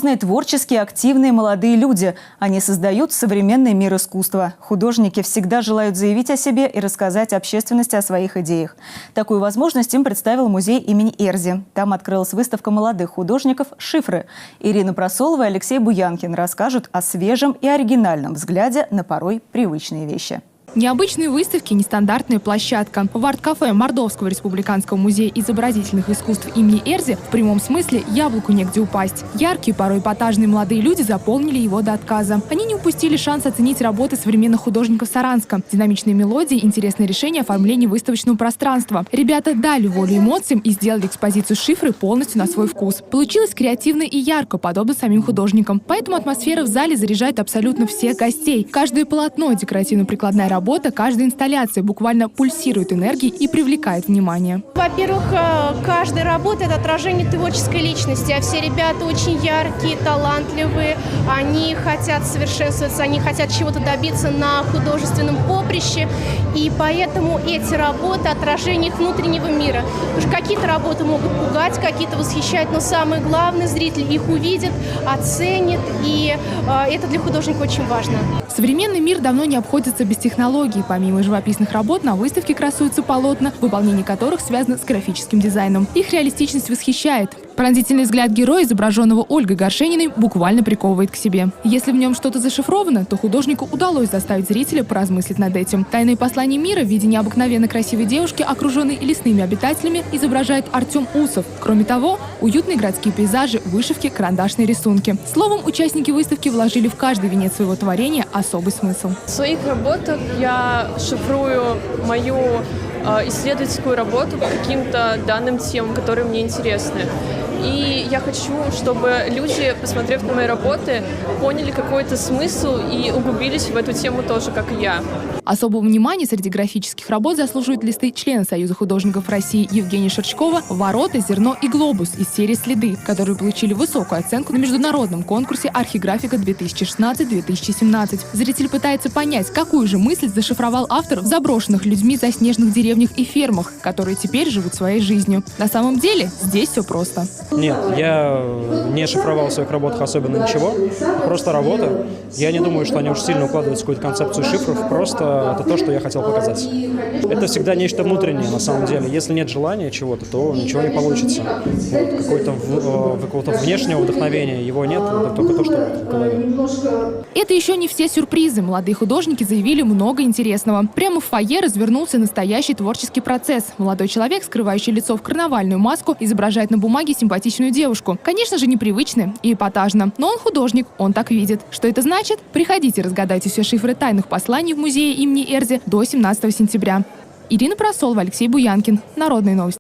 Творческие, активные молодые люди. Они создают современный мир искусства. Художники всегда желают заявить о себе и рассказать общественности о своих идеях. Такую возможность им представил музей имени Эрзи. Там открылась выставка молодых художников «Шифры». Ирина Просолова и Алексей Буянкин расскажут о свежем и оригинальном взгляде на порой привычные вещи. Необычные выставки, нестандартная площадка. В арт-кафе Мордовского республиканского музея изобразительных искусств имени Эрзи в прямом смысле яблоку негде упасть. Яркие, порой эпатажные молодые люди заполнили его до отказа. Они не упустили шанс оценить работы современных художников Саранска. Динамичные мелодии, интересные решения оформления выставочного пространства. Ребята дали волю эмоциям и сделали экспозицию «Шифры» полностью на свой вкус. Получилось креативно и ярко, подобно самим художникам. Поэтому атмосфера в зале заряжает абсолютно всех гостей. Каждое полотно, декоративно-прикладная работа, каждая инсталляция буквально пульсирует энергией и привлекает внимание. Во-первых, каждая работа – это отражение творческой личности, а все ребята очень яркие, талантливые, они хотят совершенствоваться, они хотят чего-то добиться на художественном поприще, и поэтому эти работы – отражение их внутреннего мира. Потому что какие-то работы могут пугать, какие-то восхищать, но самое главное – зритель их увидит, оценит, и это для художника очень важно. Современный мир давно не обходится без технологий. Помимо живописных работ на выставке красуются полотна, выполнение которых связано с графическим дизайном. Их реалистичность восхищает. Пронзительный взгляд героя, изображенного Ольгой Горшениной, буквально приковывает к себе. Если в нем что-то зашифровано, то художнику удалось заставить зрителя поразмыслить над этим. Тайные послания мира в виде необыкновенно красивой девушки, окруженной лесными обитателями, изображает Артем Усов. Кроме того, уютные городские пейзажи, вышивки, карандашные рисунки. Словом, участники выставки вложили в каждый венец своего творения особый смысл. В своих работах я шифрую мою исследовательскую работу по каким-то данным темам, которые мне интересны. И я хочу, чтобы люди, посмотрев на мои работы, поняли какой-то смысл и углубились в эту тему тоже, как и я. Особого внимания среди графических работ заслуживают листы члена Союза художников России Евгения Шерчкова «Ворота, зерно и глобус» из серии «Следы», которые получили высокую оценку на международном конкурсе «Архиграфика 2016-2017». Зритель пытается понять, какую же мысль зашифровал автор в заброшенных людьми заснеженных деревнях и фермах, которые теперь живут своей жизнью. На самом деле здесь все просто. Нет, я не шифровал в своих работах особенно ничего, просто работа. Я не думаю, что они уж сильно укладываются в какую-то концепцию шифров, просто это то, что я хотел показать. Это всегда нечто внутреннее, на самом деле. Если нет желания чего-то, то ничего не получится. Вот, какого-то внешнего вдохновения его нет, это только то, что в голове. Это еще не все сюрпризы. Молодые художники заявили много интересного. Прямо в фойе развернулся настоящий творческий процесс. Молодой человек, скрывающий лицо в карнавальную маску, изображает на бумаге симпатичную девушку. Конечно же, непривычно и эпатажно. Но он художник, он так видит. Что это значит? Приходите, разгадайте все шифры тайных посланий в музее имени Эрзи до 17 сентября. Ирина Просолова, Алексей Буянкин. Народные новости.